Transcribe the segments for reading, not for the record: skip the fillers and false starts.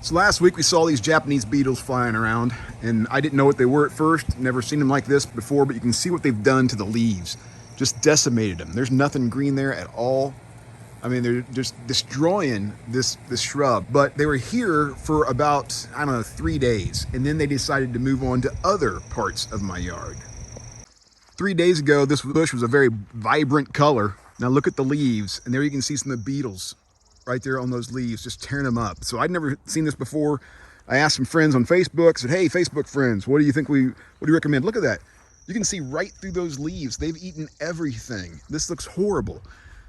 So last week we saw these Japanese beetles flying around, and I didn't know what they were at first. Never seen them like this before, but you can see what they've done to the leaves. Just decimated them. There's nothing green there at all. I mean, they're just destroying this shrub. But they were here for about, I don't know, 3 days, and then they decided to move on to other parts of my yard. 3 days ago, this bush was a very vibrant color. Now look at the leaves, and there you can see some of the beetles right there on those leaves, just tearing them up. So I'd never seen this before. I asked some friends on Facebook, said, hey, Facebook friends, what do you recommend? Look at that. You can see right through those leaves. They've eaten everything. This looks horrible.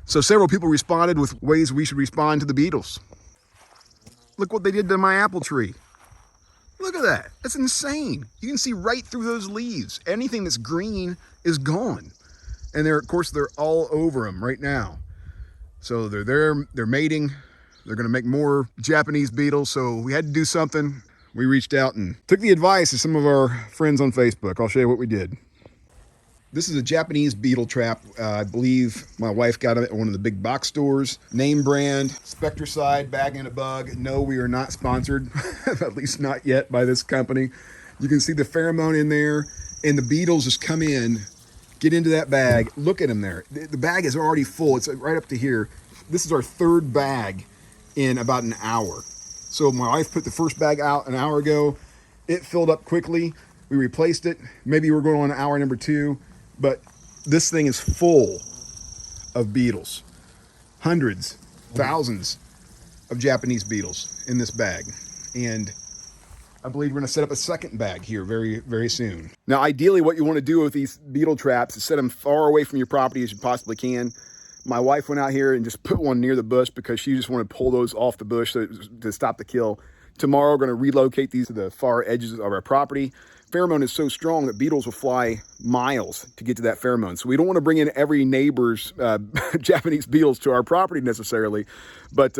So several people responded with ways we should respond to the beetles. Look what they did to my apple tree. Look at that. That's insane. You can see right through those leaves. Anything that's green is gone. And of course, they're all over them right now. So they're there, they're mating. They're gonna make more Japanese beetles. So we had to do something. We reached out and took the advice of some of our friends on Facebook. I'll show you what we did. This is a Japanese beetle trap. I believe my wife got it at one of the big box stores. Name brand, Spectracide, Bag and a Bug. No, we are not sponsored, at least not yet, by this company. You can see the pheromone in there, and the beetles just come in, get into that bag. Look at them there. The bag is already full. It's right up to here. This is our third bag in about an hour. So my wife put the first bag out an hour ago. It filled up quickly. We replaced it. Maybe we're going on hour number 2, but this thing is full of beetles. Hundreds, thousands of Japanese beetles in this bag. And I believe we're gonna set up a second bag here very, very soon. Now, ideally what you wanna do with these beetle traps is set them far away from your property as you possibly can. My wife went out here and just put one near the bush because she just wanted to pull those off the bush to stop the kill. Tomorrow, we're gonna relocate these to the far edges of our property. Pheromone is so strong that beetles will fly miles to get to that pheromone. So we don't wanna bring in every neighbor's Japanese beetles to our property necessarily, but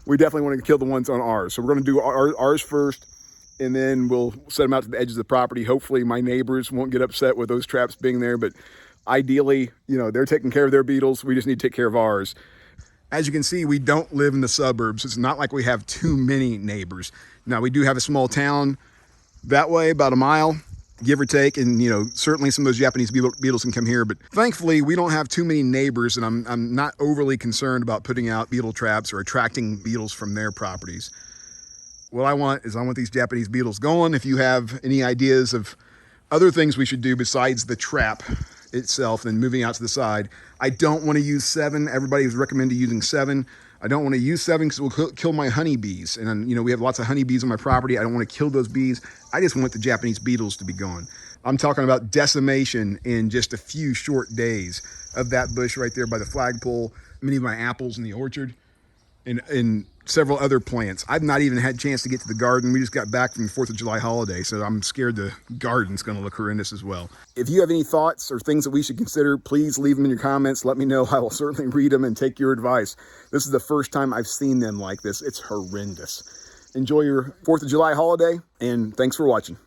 we definitely wanna kill the ones on ours. So we're gonna do ours first, and then we'll set them out to the edges of the property. Hopefully my neighbors won't get upset with those traps being there, but ideally, you know, they're taking care of their beetles. We just need to take care of ours. As you can see, we don't live in the suburbs. It's not like we have too many neighbors. Now, we do have a small town that way, about a mile, give or take, and you know, certainly some of those Japanese beetles can come here, but thankfully we don't have too many neighbors, and I'm not overly concerned about putting out beetle traps or attracting beetles from their properties. What I want these Japanese beetles going. If you have any ideas of other things we should do besides the trap itself and moving out to the side, I don't want to use 7. Everybody has recommended using 7. I don't want to use 7 because it will kill my honeybees. And you know, we have lots of honeybees on my property. I don't want to kill those bees. I just want the Japanese beetles to be gone. I'm talking about decimation in just a few short days of that bush right there by the flagpole, many of my apples in the orchard, and several other plants. I've not even had a chance to get to the garden. We just got back from the 4th of July holiday, so I'm scared the garden's gonna look horrendous as well. If you have any thoughts or things that we should consider, please leave them in your comments. Let me know. I will certainly read them and take your advice. This is the first time I've seen them like this. It's horrendous. Enjoy your 4th of July holiday, and thanks for watching.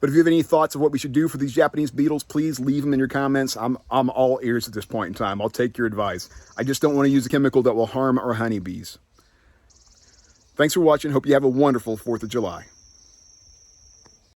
But if you have any thoughts of what we should do for these Japanese beetles, please leave them in your comments. I'm all ears at this point in time. I'll take your advice. I just don't want to use a chemical that will harm our honeybees. Thanks for watching. Hope you have a wonderful 4th of July.